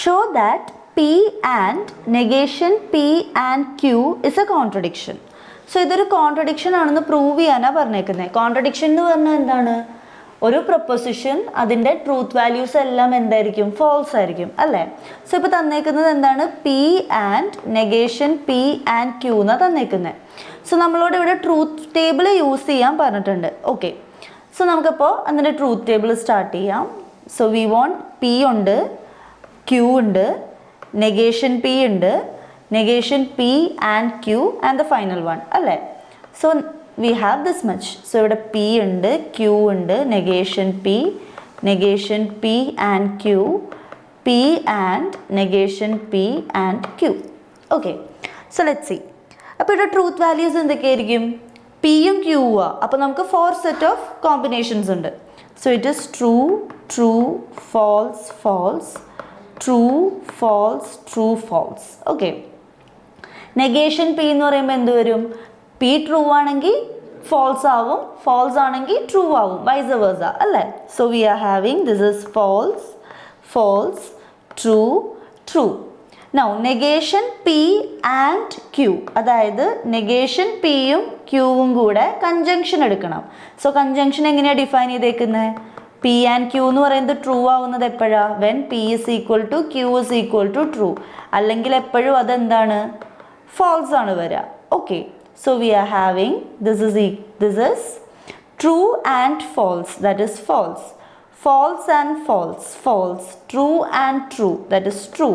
Show that P and negation P and Q is a contradiction. So ഇതൊരു contradiction ആണെന്ന് prove ചെയ്യാനാണ് പറഞ്ഞേക്കുന്നത്. Contradiction എന്ന് പറഞ്ഞാൽ എന്താണ്? ഒരു പ്രൊപ്പോസിഷൻ അതിൻ്റെ ട്രൂത്ത് വാല്യൂസ് എല്ലാം എന്തായിരിക്കും? ഫോൾസ് ആയിരിക്കും അല്ലേ? സോ ഇപ്പോൾ തന്നേക്കുന്നത് എന്താണ്? P and negation P and Q എന്നാണ് തന്നേക്കുന്നത്. സോ നമ്മളോട് ഇവിടെ ട്രൂത്ത് ടേബിൾ യൂസ് ചെയ്യാൻ പറഞ്ഞിട്ടുണ്ട്. ഓക്കെ, സോ നമുക്കപ്പോൾ അതിൻ്റെ ട്രൂത്ത് ടേബിൾ സ്റ്റാർട്ട് ചെയ്യാം. സോ വി വോണ്ട് പി ഉണ്ട്, ക്യൂ ഉണ്ട്, നെഗേഷൻ പി ഉണ്ട്, negation P and Q and the final one അല്ലേ? So we have this much. So ഇവിടെ P ഉണ്ട്, Q ഉണ്ട്, negation P and Q, P and negation P and Q. Okay, so let's see. അപ്പോൾ ഇവിടെ truth values എന്തൊക്കെയായിരിക്കും? പിയും ക്യൂവാ. അപ്പോൾ നമുക്ക് 4 സെറ്റ് ഓഫ് കോമ്പിനേഷൻസ് ഉണ്ട്. So it is true, true, false, false, true, false, true, false. Okay, negation P എന്ന് പറയുമ്പോൾ എന്ത് വരും? പി ട്രൂ ആണെങ്കിൽ ഫോൾസ് ആവും, ഫോൾസ് ആണെങ്കിൽ ട്രൂ ആവും, വൈസ് വേഴ്സ അല്ലേ? So we are having this is false, false, true, true. Now negation P and Q, അതായത് നെഗേഷൻ പിയും ക്യൂവും കൂടെ കൺജങ്ഷൻ എടുക്കണം. സോ കൺജങ്ഷൻ എങ്ങനെയാണ് ഡിഫൈൻ ചെയ്തേക്കുന്നത്? പി ആൻഡ് ക്യൂ എന്ന് പറയുന്നത് ട്രൂ ആവുന്നത് എപ്പോഴാണ്? When P is equal to Q is equal to true. അല്ലെങ്കിൽ എപ്പോഴും അതെന്താണ്? false ആണ് വരിക. Okay, so we are having this is true and false, that is false, false and false, false, true and true, that is true,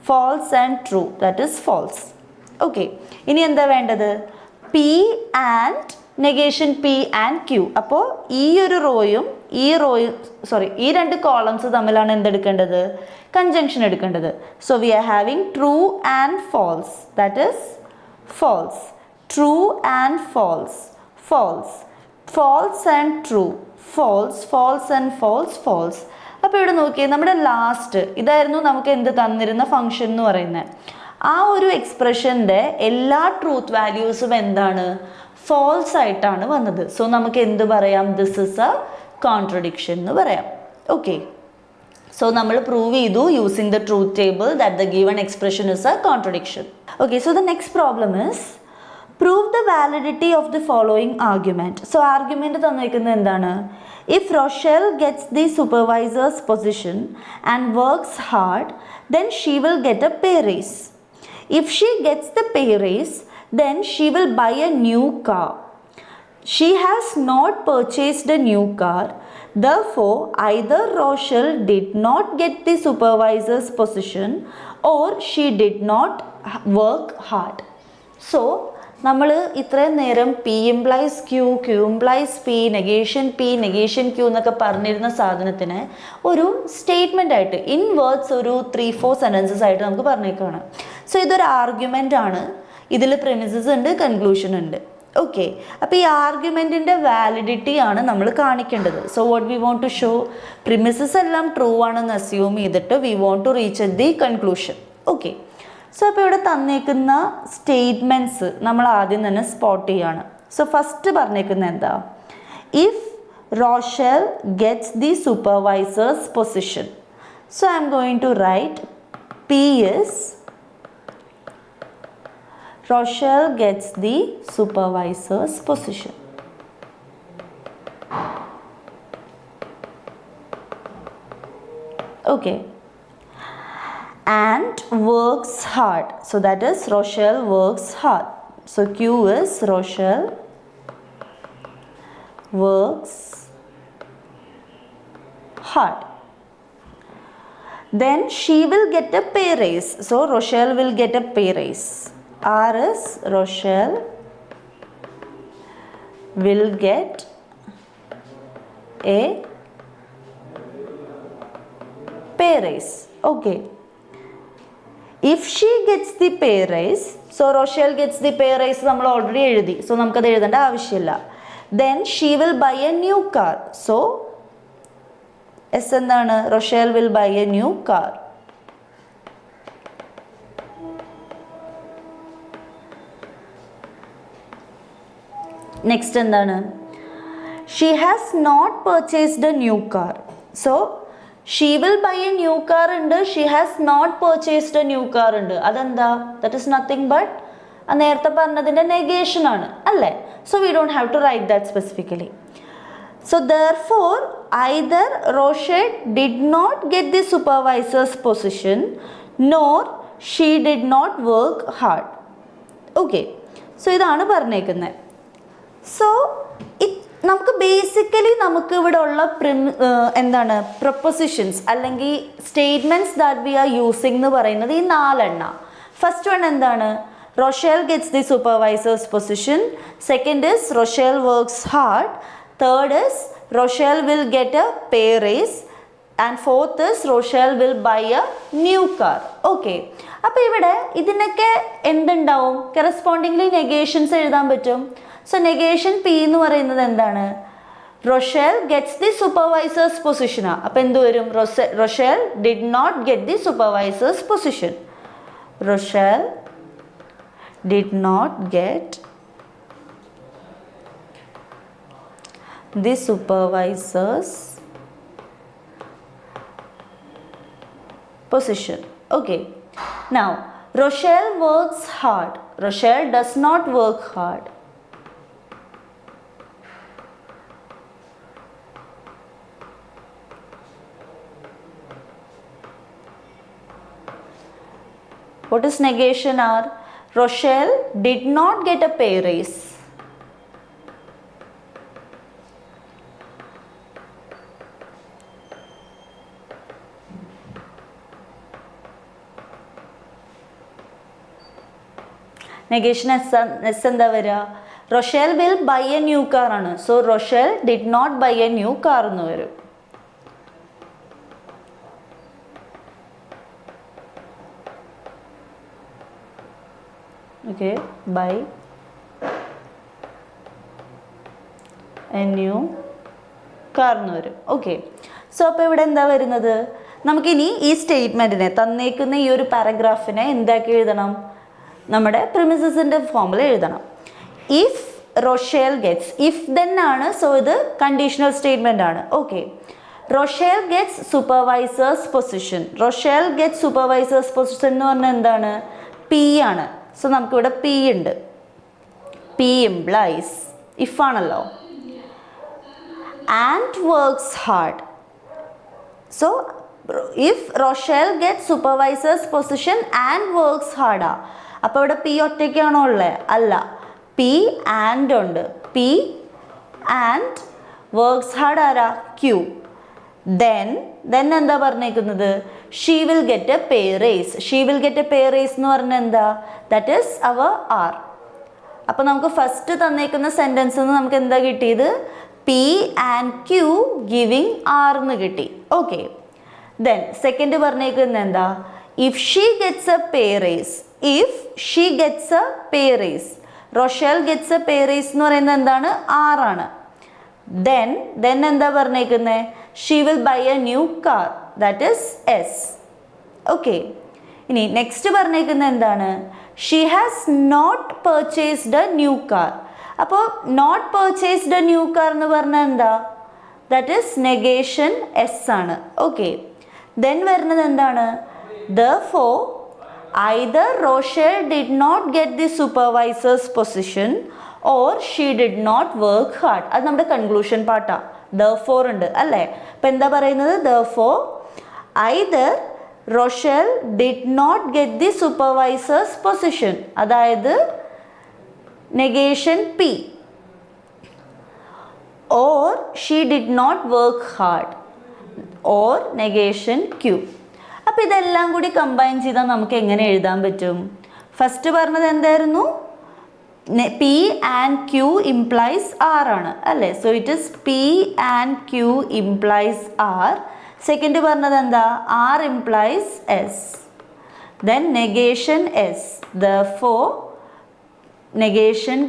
false and true, that is false. Okay, ഇനി എന്താ വേണ്ടത്? P and negation P and Q. അപ്പോൾ ഈ ഒരു റോയും ഈ രണ്ട് columns തമ്മിലാണ് എന്തെടുക്കേണ്ടത്? കൺജങ്ഷൻ എടുക്കേണ്ടത്. So we are having true and false, that is false, true and false, false, false and true, false, false and false, false. അപ്പോൾ ഇവിടെ നോക്കിയേ, നമ്മുടെ ലാസ്റ്റ് ഇതായിരുന്നു നമുക്ക് എന്ത് തന്നിരുന്ന ഫംഗ്ഷൻ എന്ന് പറയുന്നത്. ആ ഒരു എക്സ്പ്രഷൻ്റെ എല്ലാ ട്രൂത്ത് വാല്യൂസും എന്താണ്? ഫോൾസ് ആയിട്ടാണ് വന്നത്. സോ നമുക്ക് എന്ത് പറയാം? ദിസ് ഇസ് എ കോൺട്രഡിക്ഷൻ എന്ന് പറയാം. ഓക്കെ, സോ നമ്മൾ പ്രൂവ് ചെയ്തു using the truth table that the given expression is a contradiction. Okay, so the next problem is prove the validity of the following argument. So argument തന്നിരിക്കുന്നത് എന്താണ്? If Rochelle gets the supervisor's position and works hard, then she will get a pay raise. If she gets the pay raise, then she will buy a new car. She has not purchased a new car. Therefore, either Rochelle did not get the supervisor's position or she did not work hard. So, നമ്മൾ ഇത്രയും നേരം P implies Q, Q implies P, negation Q എന്നൊക്കെ പറഞ്ഞിരുന്ന സാധനത്തിന് ഒരു statement ആയിട്ട് in words ഒരു 3-4 sentences ആയിട്ട് നമുക്ക് പറഞ്ഞേക്കാണ്. സോ ഇതൊരു ആർഗ്യുമെൻ്റ് ആണ്. ഇതിൽ പ്രിമിസസ് ഉണ്ട്, കൺക്ലൂഷൻ ഉണ്ട്. ഓക്കെ, അപ്പോൾ ഈ ആർഗ്യുമെൻറ്റിൻ്റെ വാലിഡിറ്റി ആണ് നമ്മൾ കാണിക്കേണ്ടത്. So what we want to show, premises എല്ലാം ട്രൂ ആണെന്ന് അസ്യൂം ചെയ്തിട്ട് we want to reach at the conclusion. Okay, so അപ്പോൾ ഇവിടെ തന്നേക്കുന്ന സ്റ്റേറ്റ്മെൻറ്റ്സ് നമ്മൾ ആദ്യം തന്നെ സ്പോട്ട് ചെയ്യാണ്. സോ ഫസ്റ്റ് പറഞ്ഞേക്കുന്നത് എന്താ? If Rochelle gets the supervisor's position. So I am going to write P is Rochelle gets the supervisor's position. Okay. And works hard. So that is Rochelle works hard. So Q is Rochelle works hard. Then she will get a pay raise. So Rochelle will get a pay raise. R is Rochelle will get a pay raise. Okay. If she gets the pay raise, so Rochelle gets the pay raise നമ്മൾ already എഴുതി. So നമുക്കത് എഴുതേണ്ട ആവശ്യമില്ല. Then she will buy a new car. So S എന്താണ്? Rochelle will buy a new car. Next എന്താണ്? She has not purchased a new car. So she will buy a new car ഉണ്ട്, she has not purchased a new car ഉണ്ട്. അതെന്താ? That is nothing but നേരത്തെ പറഞ്ഞതിൻ്റെ negation ആണ് അല്ലേ? So we don't have to write that specifically. So therefore either Rochelle did not get the supervisor's position nor she did not work hard. Okay, so ഇതാണ് പറഞ്ഞേക്കുന്നത്. So നമുക്ക് basically നമുക്ക് ഇവിടെ ഉള്ള എന്താണ് പ്രൊപ്പോസിഷൻസ് അല്ലെങ്കിൽ statements that we are using എന്ന് പറയുന്നത് ഈ 4 ഫസ്റ്റ് വൺ എന്താണ്? Rochelle gets the supervisor's position. Second is Rochelle works hard. Third is Rochelle will get a pay raise. And fourth is Rochelle will buy a new car. Okay. അപ്പോൾ ഇവിടെ ഇതിനൊക്കെ എന്തുണ്ടാവും? Correspondingly നെഗേഷൻസ് എഴുതാൻ പറ്റും. So negation P എന്ന് പറയുന്നത് എന്താണ്? Rochelle gets the supervisor's position. അപ്പോൾ എന്ത് വരും? Rochelle did not get the supervisor's position. Rochelle did not get the supervisor's position. Okay. Now, Rochelle works hard. Rochelle does not work hard. What is negation R? Rochelle did not get a pay raise. Negation S എന്താ വരിക? Rochelle will buy a new car ആണ്. So Rochelle did not buy a new car എന്ന് വരും. Okay, buy a new car എന്ന് വരും. Okay, so അപ്പോൾ ഇവിടെ എന്താ വരുന്നത്? നമുക്കിനി ഈ സ്റ്റേറ്റ്മെൻറ്റിനെ തന്നേക്കുന്ന ഈ ഒരു പാരഗ്രാഫിനെ എന്താക്കി എഴുതണം? നമ്മുടെ പ്രിമിസസിൻ്റെ ഫോമിൽ എഴുതണം. If Rochelle gets, if then ആണ്. സോ ഇത് കണ്ടീഷണൽ സ്റ്റേറ്റ്മെൻ്റ് ആണ്. Okay, Rochelle gets supervisor's position. Rochelle gets supervisor's position എന്ന് പറഞ്ഞാൽ എന്താണ്? പി ആണ്. സോ നമുക്കിവിടെ പി ഉണ്ട്. പി ഇംപ്ലൈസ് ഇഫ് ആണല്ലോ. And works hard. So if Rochelle gets supervisor's position and works hard ആ. അപ്പോൾ ഇവിടെ പി ഒറ്റയ്ക്കാണോ ഉള്ളത്? അല്ല, പി ആൻഡ് ഉണ്ട്. പി ആൻഡ് വർക്ക്സ് ഹാർഡ് ആരാ? ക്യൂ. ദെൻ എന്താ പറഞ്ഞേക്കുന്നത്? She will get a pay raise. She will get a pay raise എന്ന് പറഞ്ഞാൽ എന്താ? That is our R. അപ്പോൾ നമുക്ക് ഫസ്റ്റ് തന്നേക്കുന്ന സെൻറ്റൻസിൽ നിന്ന് നമുക്ക് എന്താ കിട്ടിയത്? P and Q giving R എന്ന് കിട്ടി. ഓക്കെ, ദെൻ സെക്കൻഡ് പറഞ്ഞേക്കുന്നത് എന്താ? If she gets a pay raise. If she gets a pay raise. Rochelle gets a pay raise എന്ന് പറയുന്നത് എന്താണ്? ആറാണ്. ദെൻ എന്താ പറഞ്ഞേക്കുന്നത്? She will buy a new car. That is S. Okay, ഇനി നെക്സ്റ്റ് പറഞ്ഞേക്കുന്നത് എന്താണ്? She has not purchased a new car. അപ്പോൾ not purchased a new car എന്ന് പറഞ്ഞാൽ എന്താ? ദാറ്റ് ഈസ് നെഗേഷൻ എസ് ആണ്. ഓക്കെ, ദെൻ വരുന്നത് എന്താണ്? Therefore either Rochelle did not get the supervisor's position or she did not work hard. അത് നമ്മുടെ conclusion പാർട്ടാ. Therefore ഉണ്ട് അല്ലേ? അപ്പം എന്താ പറയുന്നത്? Therefore either Rochelle did not get the supervisor's position, അതായത് negation P, or she did not work hard, or negation Q. അപ്പോൾ ഇതെല്ലാം കൂടി കമ്പൈൻ ചെയ്താൽ നമുക്ക് എങ്ങനെ എഴുതാൻ പറ്റും? ഫസ്റ്റ് പറഞ്ഞത് എന്തായിരുന്നു? P and Q implies R ആണ് അല്ലേ? So it is P and Q implies R. Second പറഞ്ഞത് എന്താ? R implies S. Then negation S. Therefore negation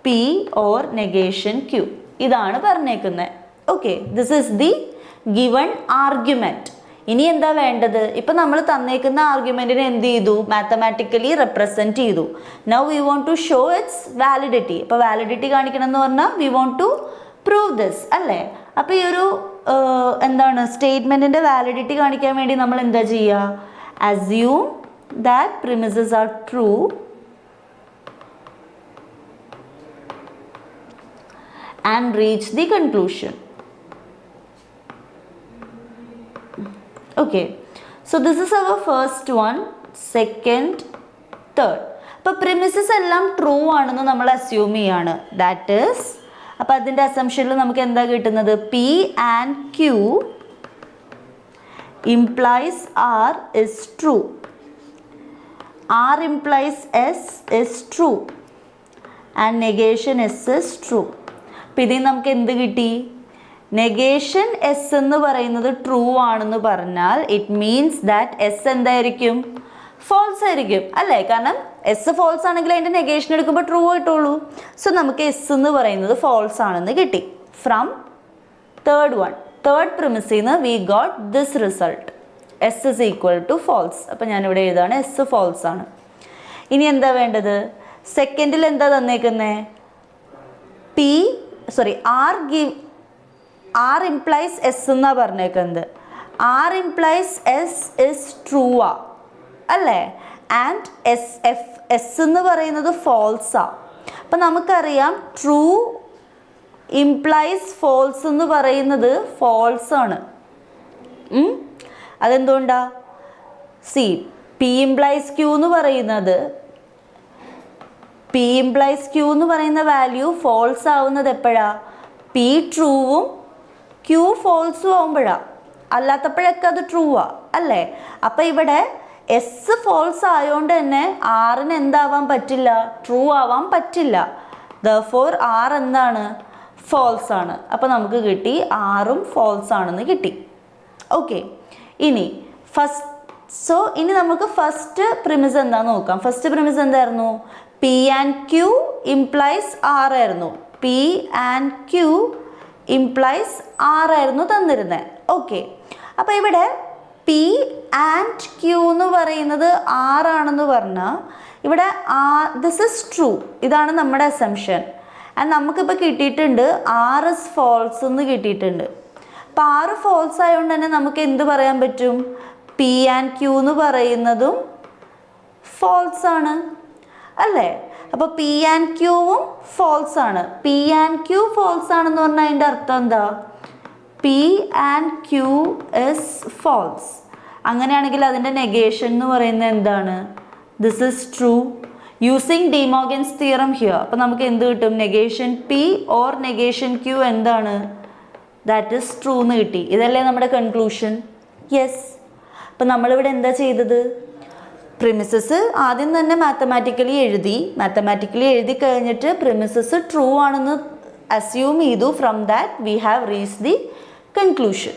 P or negation Q. ഇതാണ് പറഞ്ഞേക്കുന്നത്. Okay, this is the given argument. ഇനി എന്താ വേണ്ടത്? ഇപ്പം നമ്മൾ തന്നേക്കുന്ന ആർഗ്യുമെൻറ്റിനെ എന്ത് ചെയ്തു? മാത്തമാറ്റിക്കലി റെപ്രസെൻറ്റ് ചെയ്തു. Now we want to show its validity. അപ്പോൾ വാലിഡിറ്റി കാണിക്കണം എന്ന് പറഞ്ഞാൽ we want to prove this അല്ലേ. അപ്പോൾ ഈ ഒരു എന്താണ് സ്റ്റേറ്റ്മെൻറ്റിൻ്റെ വാലിഡിറ്റി കാണിക്കാൻ വേണ്ടി നമ്മൾ എന്താ ചെയ്യുക? Assume that premises are true and reach the conclusion. Okay, so this is our first one, second, third. അപ്പോൾ പ്രിമിസസ് എല്ലാം ട്രൂ ആണെന്ന് നമ്മൾ അസ്യൂം ചെയ്യാണ്. ദാറ്റ് ഈസ്, അപ്പോൾ അതിൻ്റെ അസംഷനിൽ നമുക്ക് എന്താ കിട്ടുന്നത്? P and Q implies R is true. R implies S is true and negation S is true. അപ്പോൾ ഇതിൽ നമുക്ക് എന്ത് കിട്ടി? നെഗേഷൻ എസ് എന്ന് പറയുന്നത് ട്രൂ ആണെന്ന് പറഞ്ഞാൽ ഇറ്റ് മീൻസ് ദാറ്റ് എസ് എന്തായിരിക്കും? ഫോൾസ് ആയിരിക്കും അല്ലേ? കാരണം എസ് ഫോൾസ് ആണെങ്കിൽ അതിൻ്റെ നെഗേഷൻ എടുക്കുമ്പോൾ ട്രൂ ആയിട്ടുള്ളൂ. സോ നമുക്ക് എസ് എന്ന് പറയുന്നത് ഫോൾസ് ആണെന്ന് കിട്ടി. ഫ്രം തേർഡ് പ്രിമിസിൽ നിന്ന് we got this result, S is equal to false. അപ്പം ഞാനിവിടെ എഴുതാണ് എസ് ഫോൾസ് ആണ്. ഇനി എന്താ വേണ്ടത്? സെക്കൻഡിൽ എന്താ തന്നേക്കുന്നത്? R implies S എന്നാണ് പറഞ്ഞേക്കുന്നത്. R implies S is true അല്ലേ? ആൻഡ് S എന്ന് പറയുന്നത് ഫോൾസാ. അപ്പം നമുക്കറിയാം ട്രൂ ഇംപ്ലൈസ് ഫോൾസ് എന്ന് പറയുന്നത് ഫോൾസ് ആണ്. അതെന്തുകൊണ്ടാ? സി P implies Q എന്ന് പറയുന്നത് വാല്യൂ ഫോൾസ് ആവുന്നത് എപ്പോഴാ? P ട്രൂവും Q ഫോൾസും ആവുമ്പോഴാണ്. അല്ലാത്തപ്പോഴൊക്കെ അത് ട്രൂവാ അല്ലേ? അപ്പം ഇവിടെ എസ് ഫോൾസ് ആയതുകൊണ്ട് തന്നെ ആറിന് എന്താവാൻ പറ്റില്ല? ട്രൂ ആവാൻ പറ്റില്ല. ദെർഫോർ ആർ എന്താണ്? ഫോൾസ് ആണ്. അപ്പം നമുക്ക് കിട്ടി ആറും ഫോൾസ് ആണെന്ന് കിട്ടി. ഓക്കെ, ഇനി നമുക്ക് ഫസ്റ്റ് പ്രിമിസ് എന്താന്ന് നോക്കാം. ഫസ്റ്റ് പ്രിമിസ് എന്തായിരുന്നു? P and Q implies R ആയിരുന്നു. P and Q implies R ആയിരുന്നു തന്നിരുന്നത്. ഓക്കെ, അപ്പോൾ ഇവിടെ P and Q എന്ന് പറയുന്നത് R ആണെന്ന് പറഞ്ഞാൽ ഇവിടെ ദിസ് ഇസ് ട്രൂ, ഇതാണ് നമ്മുടെ അസംഷൻ. ആൻഡ് നമുക്കിപ്പോൾ കിട്ടിയിട്ടുണ്ട് R is false എന്ന് കിട്ടിയിട്ടുണ്ട്. അപ്പോൾ R ഫോൾസ് ആയതുകൊണ്ട് തന്നെ നമുക്ക് എന്ത് പറയാൻ പറ്റും? P and Q എന്ന് പറയുന്നതും ഫോൾസ് ആണ് അല്ലേ? അപ്പോൾ P and Qവും ഫോൾസ് ആണ്. P and Q ഫോൾസ് ആണെന്ന് പറഞ്ഞാൽ അതിൻ്റെ അർത്ഥം എന്താ? P and Q is false. അങ്ങനെയാണെങ്കിൽ അതിൻ്റെ നെഗേഷൻ എന്ന് പറയുന്നത് എന്താണ്? This is true using D Morgan's theorem here. അപ്പോൾ നമുക്ക് എന്ത് കിട്ടും? Negation P or negation Q എന്താണ്? ദാറ്റ് ഈസ് ട്രൂ എന്ന് കിട്ടി. ഇതല്ലേ നമ്മുടെ കൺക്ലൂഷൻ? യെസ്. അപ്പം നമ്മളിവിടെ എന്താ ചെയ്തത്? പ്രിമിസസ് ആദ്യം തന്നെ മാത്തമാറ്റിക്കലി എഴുതി കഴിഞ്ഞിട്ട് പ്രിമിസസ് ട്രൂ ആണെന്ന് അസ്യൂം ചെയ്തു. From that we have reached the conclusion.